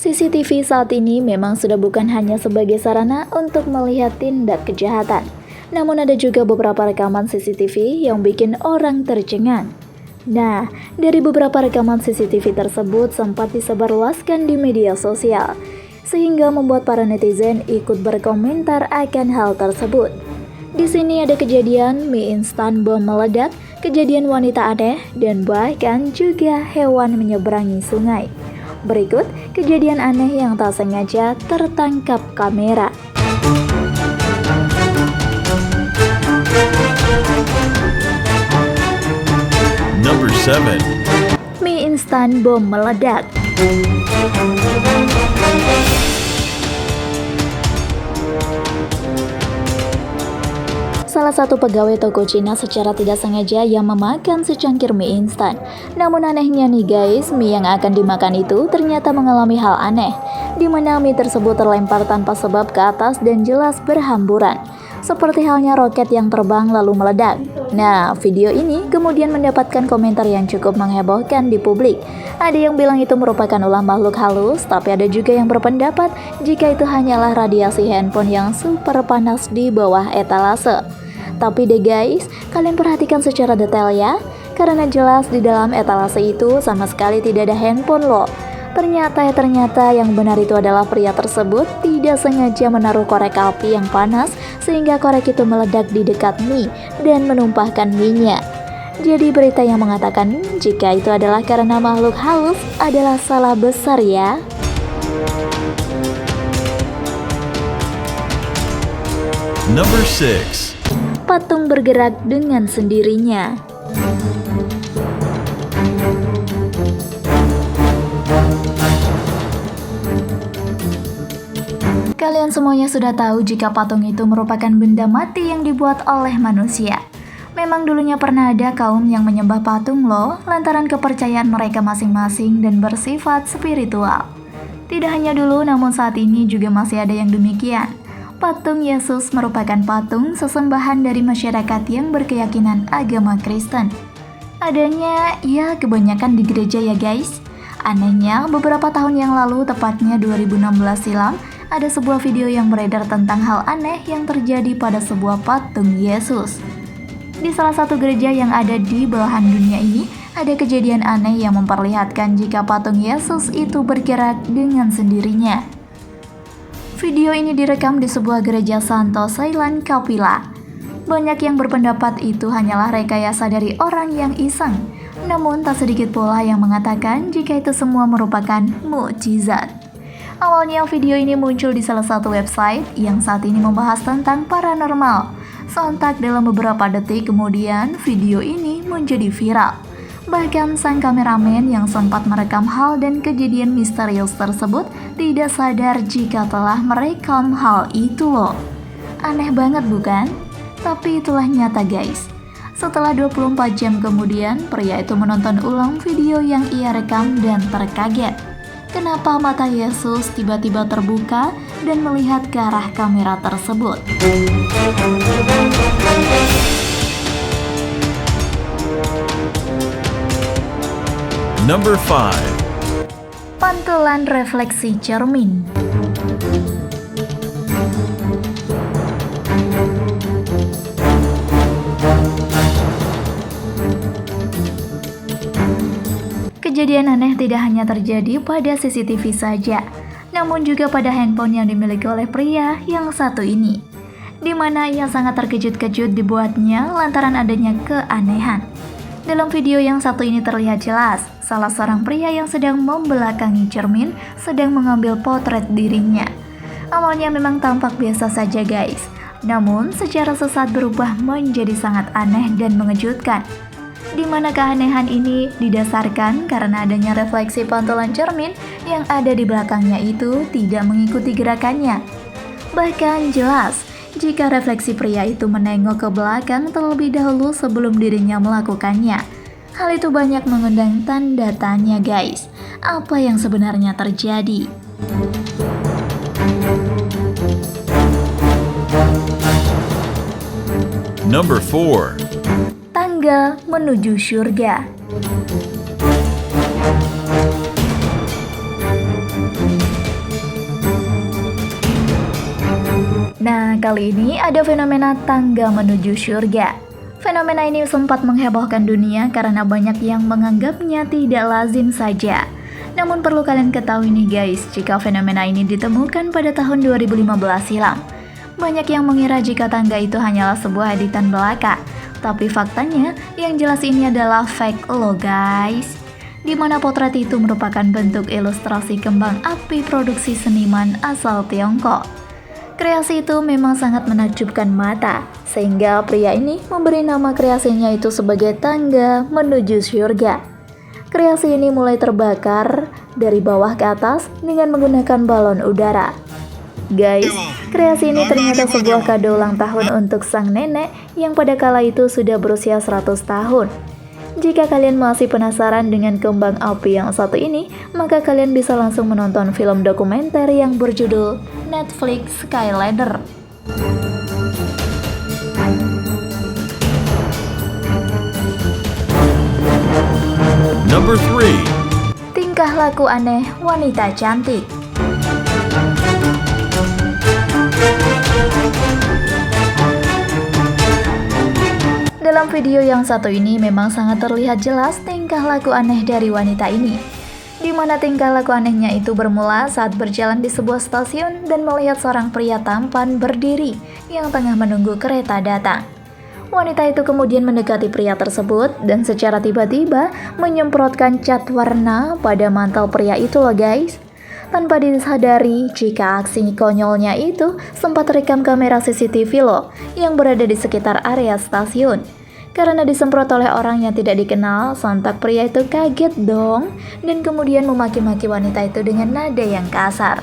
CCTV saat ini memang sudah bukan hanya sebagai sarana untuk melihat tindak kejahatan, namun ada juga beberapa rekaman CCTV yang bikin orang tercengang. Nah, dari beberapa rekaman CCTV tersebut sempat disebarluaskan di media sosial, sehingga membuat para netizen ikut berkomentar akan hal tersebut. Di sini ada kejadian mie instan bom meledak, kejadian wanita aneh, dan bahkan juga hewan menyeberangi sungai. Berikut kejadian aneh yang tak sengaja tertangkap kamera. Number 7. Mie instan bom meledak. Salah satu pegawai toko Cina secara tidak sengaja yang memakan secangkir mie instan. Namun anehnya nih guys, mie yang akan dimakan itu ternyata mengalami hal aneh, di mana mie tersebut terlempar tanpa sebab ke atas dan jelas berhamburan, seperti halnya roket yang terbang lalu meledak. Nah, video ini kemudian mendapatkan komentar yang cukup menghebohkan di publik. Ada yang bilang itu merupakan ulah makhluk halus, tapi ada juga yang berpendapat jika itu hanyalah radiasi handphone yang super panas di bawah etalase. Tapi deh guys, kalian perhatikan secara detail ya, karena jelas di dalam etalase itu sama sekali tidak ada handphone loh. Ternyata yang benar itu adalah pria tersebut tidak sengaja menaruh korek api yang panas sehingga korek itu meledak di dekat mie dan menumpahkan mie-nya. Jadi berita yang mengatakan jika itu adalah karena makhluk halus adalah salah besar ya. Number 6. Patung bergerak dengan sendirinya. Kalian semuanya sudah tahu jika patung itu merupakan benda mati yang dibuat oleh manusia. Memang dulunya pernah ada kaum yang menyembah patung loh, lantaran kepercayaan mereka masing-masing dan bersifat spiritual. Tidak hanya dulu, namun saat ini juga masih ada yang demikian. Patung Yesus merupakan patung sesembahan dari masyarakat yang berkeyakinan agama Kristen. Adanya ya kebanyakan di gereja ya guys. Anehnya beberapa tahun yang lalu, tepatnya 2016 silam, ada sebuah video yang beredar tentang hal aneh yang terjadi pada sebuah patung Yesus. Di salah satu gereja yang ada di belahan dunia ini, ada kejadian aneh yang memperlihatkan jika patung Yesus itu bergerak dengan sendirinya. Video ini direkam di sebuah gereja Santo Sailan Kapila. Banyak yang berpendapat itu hanyalah rekayasa dari orang yang iseng. Namun tak sedikit pula yang mengatakan jika itu semua merupakan mukjizat. Awalnya video ini muncul di salah satu website yang saat ini membahas tentang paranormal. Sontak dalam beberapa detik kemudian video ini menjadi viral. Bahkan sang kameramen yang sempat merekam hal dan kejadian misterius tersebut tidak sadar jika telah merekam hal itu loh. Aneh banget bukan? Tapi itulah nyata guys. Setelah 24 jam kemudian, pria itu menonton ulang video yang ia rekam dan terkaget. Kenapa mata Yesus tiba-tiba terbuka dan melihat ke arah kamera tersebut? Number 5. Pantulan refleksi cermin. Kejadian aneh tidak hanya terjadi pada CCTV saja, namun juga pada handphone yang dimiliki oleh pria yang satu ini, di mana ia sangat terkejut-kejut dibuatnya lantaran adanya keanehan. Dalam video yang satu ini terlihat jelas, salah seorang pria yang sedang membelakangi cermin sedang mengambil potret dirinya. Awalnya memang tampak biasa saja guys, namun secara sesaat berubah menjadi sangat aneh dan mengejutkan. Di mana keanehan ini didasarkan karena adanya refleksi pantulan cermin yang ada di belakangnya itu tidak mengikuti gerakannya. Bahkan jelas, jika refleksi pria itu menengok ke belakang terlebih dahulu sebelum dirinya melakukannya. Hal itu banyak mengundang tanda tanya guys. Apa yang sebenarnya terjadi? Number 4. Tangga Menuju Surga. Nah, kali ini ada fenomena tangga menuju surga. Fenomena ini sempat menghebohkan dunia karena banyak yang menganggapnya tidak lazim saja. Namun perlu kalian ketahui nih guys, jika fenomena ini ditemukan pada tahun 2015 silam. Banyak yang mengira jika tangga itu hanyalah sebuah editan belaka. Tapi faktanya, yang jelas ini adalah fake loh guys. Dimana potret itu merupakan bentuk ilustrasi kembang api produksi seniman asal Tiongkok. Kreasi itu memang sangat menakjubkan mata, sehingga pria ini memberi nama kreasinya itu sebagai tangga menuju surga. Kreasi ini mulai terbakar dari bawah ke atas dengan menggunakan balon udara. Guys, kreasi ini ternyata sebuah kado ulang tahun untuk sang nenek yang pada kala itu sudah berusia 100 tahun. Jika kalian masih penasaran dengan kembang api yang satu ini, maka kalian bisa langsung menonton film dokumenter yang berjudul Netflix Skyladder. Number 3. Tingkah laku aneh wanita cantik. Dalam video yang satu ini memang sangat terlihat jelas tingkah laku aneh dari wanita ini. Di mana tingkah laku anehnya itu bermula saat berjalan di sebuah stasiun dan melihat seorang pria tampan berdiri yang tengah menunggu kereta datang. Wanita itu kemudian mendekati pria tersebut dan secara tiba-tiba menyemprotkan cat warna pada mantel pria itu loh guys. Tanpa disadari jika aksi konyolnya itu sempat terekam kamera CCTV loh yang berada di sekitar area stasiun. Karena disemprot oleh orang yang tidak dikenal, sontak pria itu kaget dong dan kemudian memaki-maki wanita itu dengan nada yang kasar.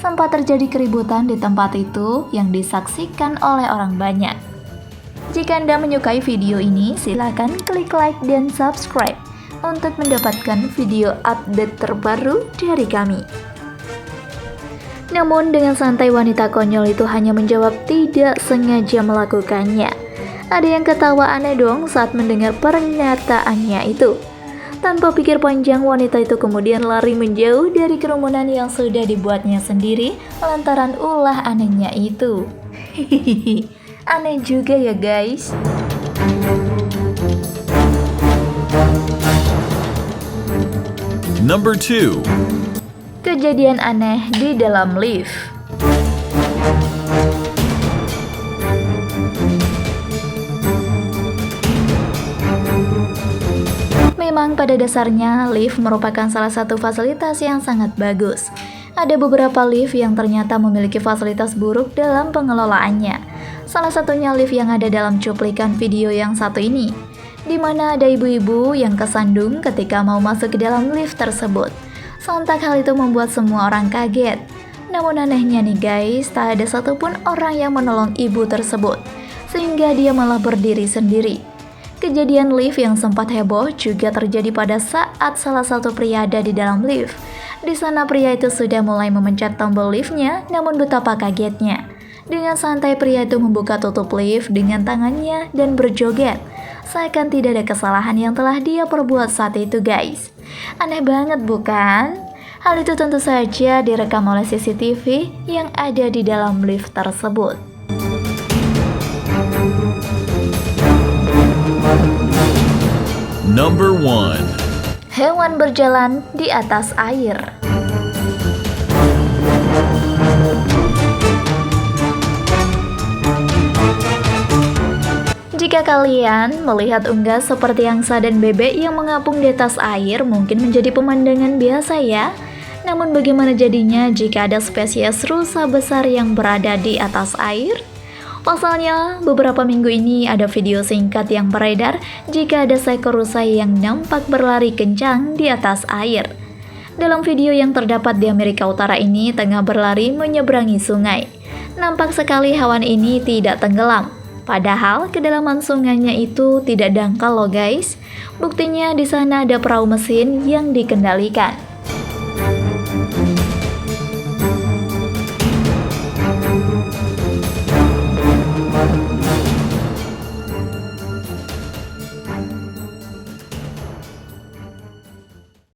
Sempat terjadi keributan di tempat itu yang disaksikan oleh orang banyak. Jika Anda menyukai video ini, silakan klik like dan subscribe untuk mendapatkan video update terbaru dari kami. Namun dengan santai wanita konyol itu hanya menjawab tidak sengaja melakukannya. Ada yang ketawa aneh dong saat mendengar pernyataannya itu. Tanpa pikir panjang, wanita itu kemudian lari menjauh dari kerumunan yang sudah dibuatnya sendiri lantaran ulah anehnya itu. Hihihi, aneh juga ya guys. Number 2. Kejadian aneh di dalam lift. Memang pada dasarnya lift merupakan salah satu fasilitas yang sangat bagus. Ada beberapa lift yang ternyata memiliki fasilitas buruk dalam pengelolaannya. Salah satunya lift yang ada dalam cuplikan video yang satu ini, di mana ada ibu-ibu yang kesandung ketika mau masuk ke dalam lift tersebut. Sontak hal itu membuat semua orang kaget. Namun anehnya nih guys, tak ada satupun orang yang menolong ibu tersebut, sehingga dia malah berdiri sendiri. Kejadian lift yang sempat heboh juga terjadi pada saat salah satu pria ada di dalam lift. Di sana pria itu sudah mulai memencet tombol liftnya, namun betapa kagetnya. Dengan santai pria itu membuka tutup lift dengan tangannya dan berjoget. Seakan tidak ada kesalahan yang telah dia perbuat saat itu guys. Aneh banget bukan? Hal itu tentu saja direkam oleh CCTV yang ada di dalam lift tersebut. Number 1. Hewan berjalan di atas air. Jika kalian melihat unggas seperti angsa dan bebek yang mengapung di atas air, mungkin menjadi pemandangan biasa ya. Namun bagaimana jadinya jika ada spesies rusa besar yang berada di atas air? Pasalnya, beberapa minggu ini ada video singkat yang beredar jika ada seekor rusa yang nampak berlari kencang di atas air. Dalam video yang terdapat di Amerika Utara ini tengah berlari menyeberangi sungai. Nampak sekali hewan ini tidak tenggelam. Padahal kedalaman sungainya itu tidak dangkal loh guys. Buktinya di sana ada perahu mesin yang dikendalikan.